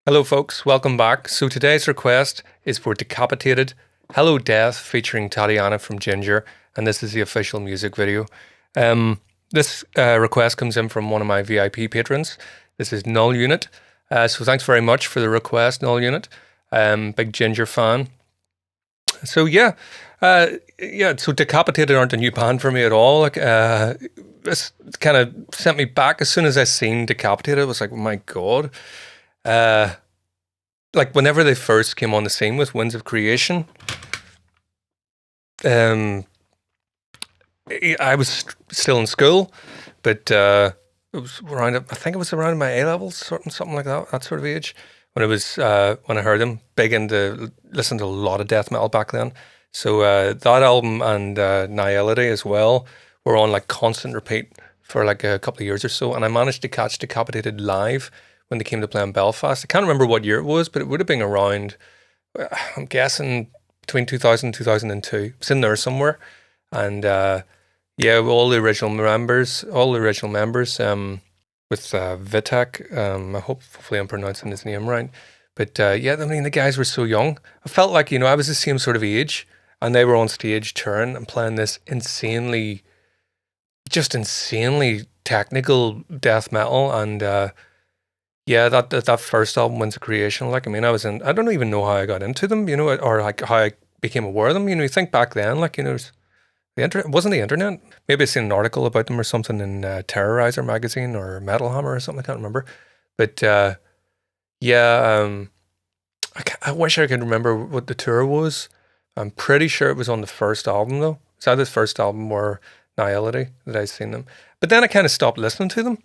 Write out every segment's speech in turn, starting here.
Hello, folks. Welcome back. So today's request is for Decapitated, Hello Death, featuring Tatiana from Ginger, and this is the official music video. This request comes in from one of my VIP patrons. This is Null Unit. So thanks very much for the request, Null Unit. Big Ginger fan. So so Decapitated aren't a new band for me at all. This kind of sent me back as soon as I seen Decapitated. It was like, oh my God. Whenever they first came on the scene with Winds of Creation, I was still in school, but it was around. I think it was around my A levels, something like that sort of age. When I heard them, big into listened to a lot of death metal back then. So that album and Nihility as well were on like constant repeat for like a couple of years or so, and I managed to catch Decapitated live when they came to play in Belfast. I can't remember what year it was, but it would have been around, I'm guessing, between 2000 and 2002. It's in there somewhere. And all the original members, with Vitek. Hopefully I'm pronouncing his name right. But the guys were so young. I felt like, I was the same sort of age, and they were on stage touring and playing this insanely technical death metal. And that first album, Winds of Creation, I don't even know how I got into them, or like how I became aware of them. You think back then, the internet, wasn't the internet? Maybe I seen an article about them or something in Terrorizer magazine or Metal Hammer or something, I can't remember. But I wish I could remember what the tour was. I'm pretty sure it was on the first album though. It's either the first album or Nihility that I seen them. But then I kind of stopped listening to them,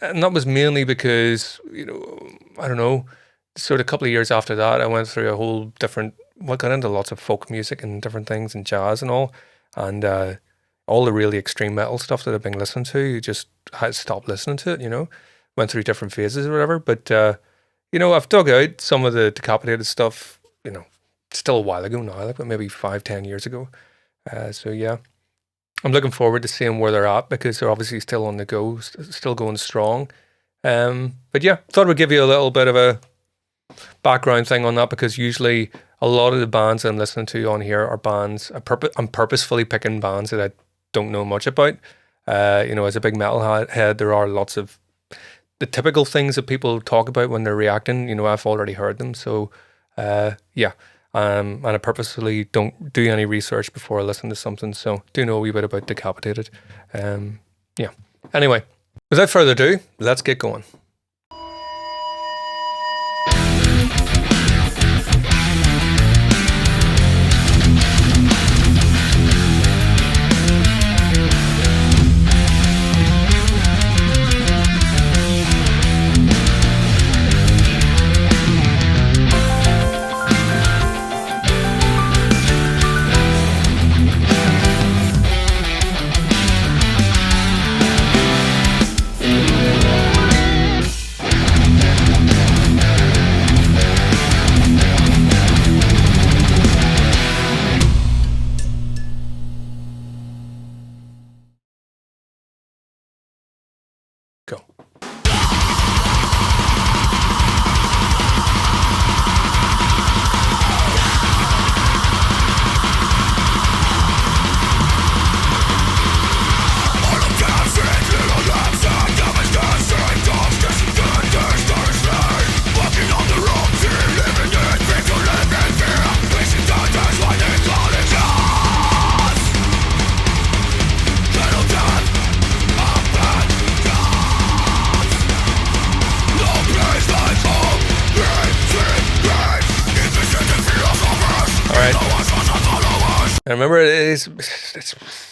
and that was mainly because, I don't know, sort of a couple of years after that, I went through a whole different, got into lots of folk music and different things and jazz and all. And all the really extreme metal stuff that I've been listening to, just had stopped listening to it, went through different phases or whatever. But, I've dug out some of the Decapitated stuff, still a while ago now, but maybe 5-10 years ago. I'm looking forward to seeing where they're at because they're obviously still on the go, still going strong. Thought we'd give you a little bit of a background thing on that because usually a lot of the bands that I'm listening to on here are bands, I'm purposefully picking bands that I don't know much about. As a big metal head, there are lots of the typical things that people talk about when they're reacting. I've already heard them. So, and I purposely don't do any research before I listen to something. So do know a wee bit about Decapitated. Anyway, without further ado, let's get going. Go. I remember it's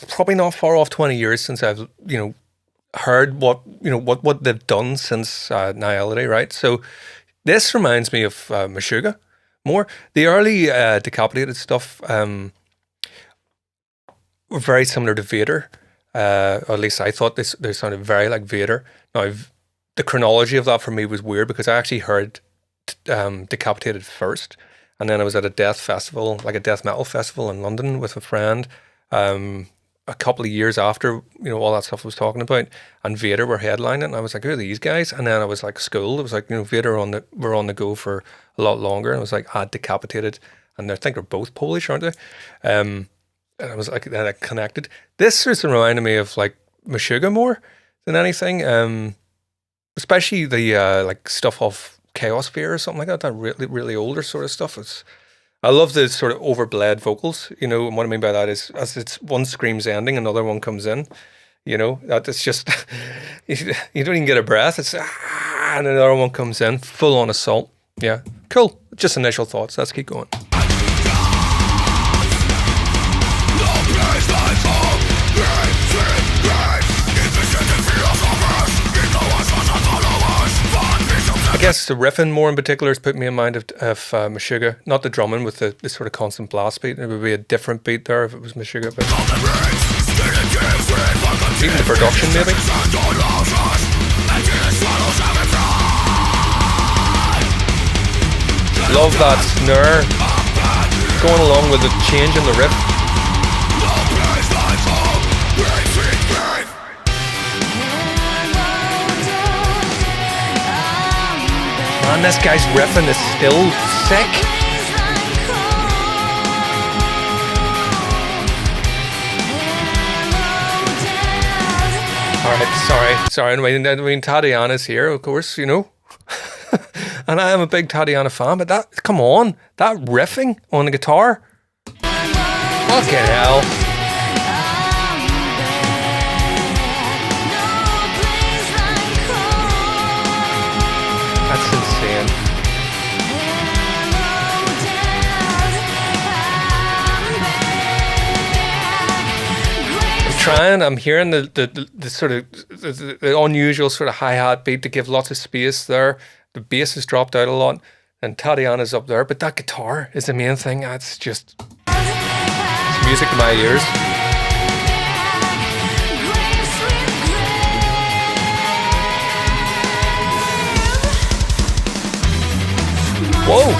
probably not far off 20 years since I've, heard what they've done since Nihility, right? So this reminds me of Meshuggah more. The early Decapitated stuff were very similar to Vader. Or at least I thought they sounded very like Vader. Now, the chronology of that for me was weird because I actually heard Decapitated first. And then I was at a death festival, like a death metal festival in London with a friend. a couple of years after, all that stuff I was talking about, and Vader were headlining, and I was like, who are these guys? And then I was like, school. It was like, Vader were on the go for a lot longer, and it was like, Decapitated, and I think they're both Polish, aren't they? And I was like, that connected. This just reminded me of like Meshuggah more than anything, especially the like stuff off Chaos Fear or something like that. That really, really older sort of stuff. I love the sort of overbled vocals, and what I mean by that is as it's one scream's ending, another one comes in, that it's just, you don't even get a breath. It's, and another one comes in, full on assault. Yeah, cool. Just initial thoughts. Let's keep going. I guess the riffing more in particular has put me in mind of Meshuggah, not the drumming with the sort of constant blast beat. It would be a different beat there if it was Meshuggah, but even the production maybe. Love that snare going along with the change in the riff. Man, this guy's riffing is still sick. Alright, sorry. I mean, Tatiana's here, of course, and I am a big Tatiana fan, but come on, that riffing on the guitar. Fucking hell. That's insane. I'm hearing the sort of the unusual sort of hi-hat beat to give lots of space there. The bass has dropped out a lot, and Tatiana's up there, but that guitar is the main thing. It's just it's music to my ears. Whoa!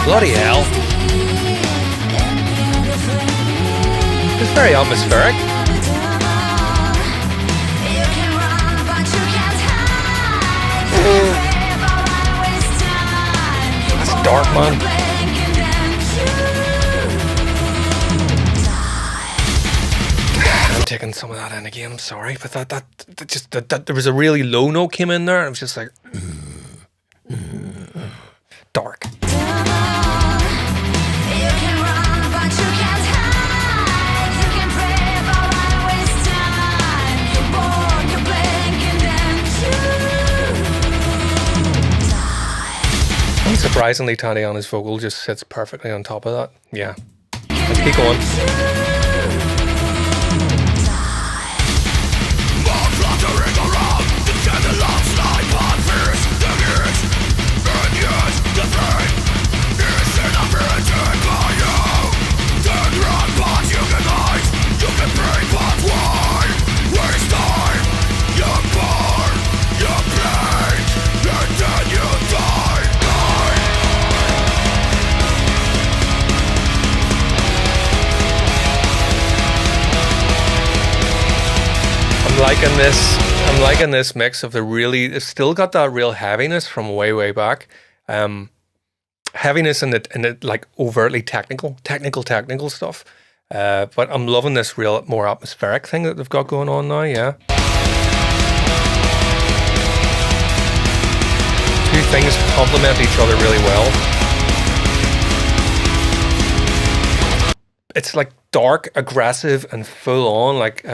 Bloody hell. It's very atmospheric. That's dark, man. I'm taking some of that in again, I'm sorry, but that there was a really low note came in there, and it was just like dark. Surprisingly, Tatiana's vocal just sits perfectly on top of that. Yeah. Let's keep going. I'm liking this mix of the really, it's still got that real heaviness from way back. Heaviness in the like overtly technical stuff. But I'm loving this real more atmospheric thing that they've got going on now, yeah. Two things complement each other really well. It's like dark, aggressive, and full on, like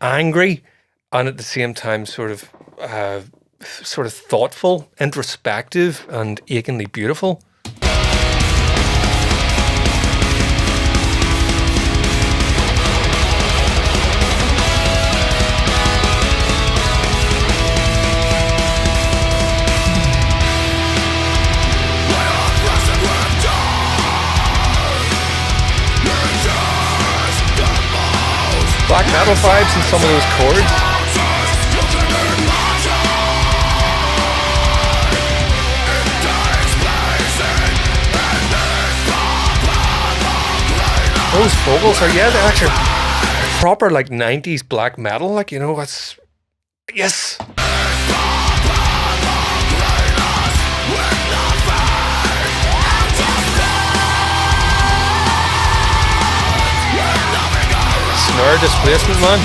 angry, and at the same time sort of thoughtful, introspective, and achingly beautiful. Black metal vibes in some of those chords. those vocals are, yeah, they're actually proper like 90s black metal, like, you know, that's, yes. Snare displacement, man.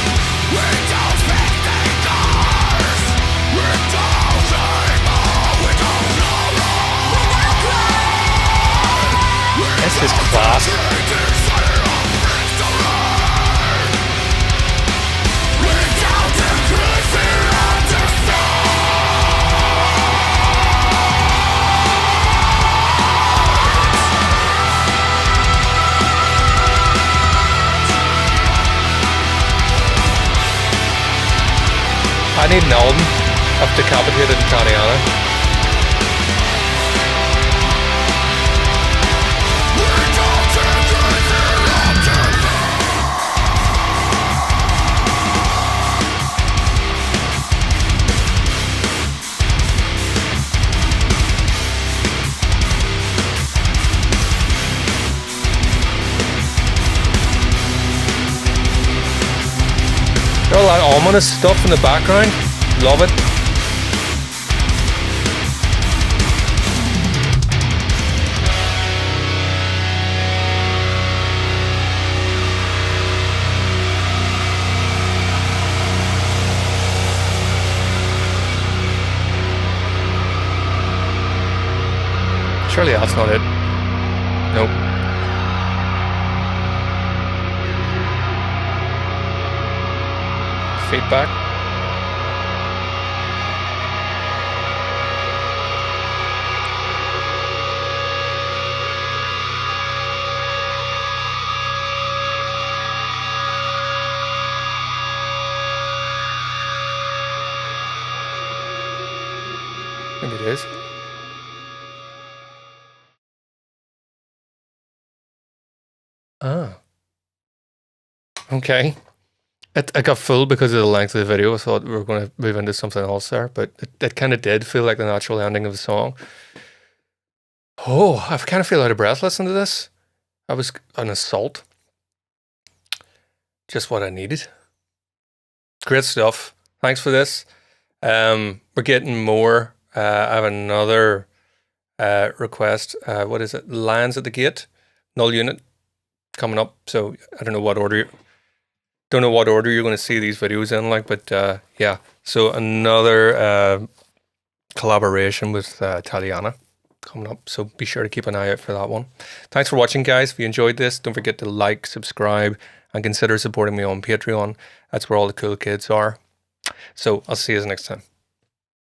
This is class. I need an album of Decapitated and Tatiana. All that ominous stuff in the background. Love it. Surely that's not it. Nope. Feedback. Maybe it is. Ah. Okay. I got full because of the length of the video. I thought we were going to move into something else there, but it kind of did feel like the natural ending of the song. Oh, I kind of feel out of breath listening to this. That was an assault. Just what I needed. Great stuff. Thanks for this. We're getting more. I have another request. What is it? Lions at the Gate, null unit coming up. So I don't know what order. Don't know what order you're going to see these videos in, like, but yeah. So another collaboration with Tatiana coming up. So be sure to keep an eye out for that one. Thanks for watching, guys. If you enjoyed this, don't forget to like, subscribe, and consider supporting me on Patreon. That's where all the cool kids are. So I'll see you next time.